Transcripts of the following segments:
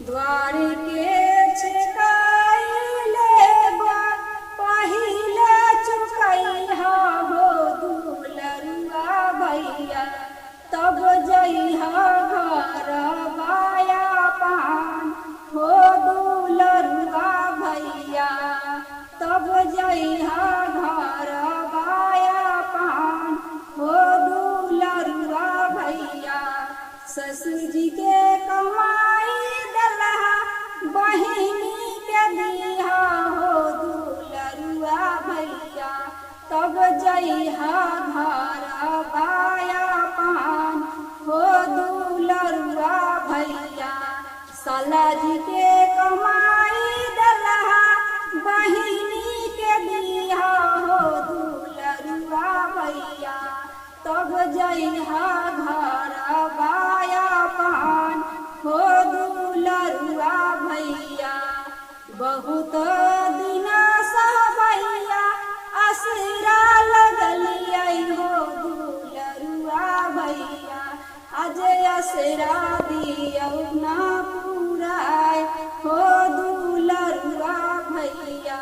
द्वार के छकाइले बा पहिले चुकैहा हो दुलरुआ भैया तब जइहा घर बाया पान हो दुलरुआ भैया तब जइहा घर बाया पान हो दुलरुआ भैया ससुर जी के कमाई दलहा बहिनी के दिहा हो दुलरुआ भैया तब जइहा घर बाया पान हो दुलरुआ भैया साला जी के कमाई दलहा बहिनी के दिहा हो दुलरुआ भैया तब जइहा घर बाया पान हो दुलरुआ भैया बहुत दिन सहबैया असरा लगलिया हो दुलरुआ भैया आज असरा दियौ ना पुराय हो दुलरुआ भैया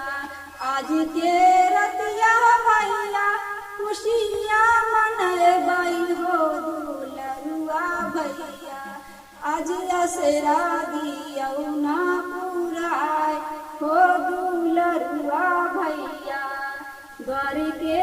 आज के रतिया भैया खुशिया मनबै हो दुलरुआ भैया आज असरा दियौ ना पुराय हो दुलरुआ भैया द्वार के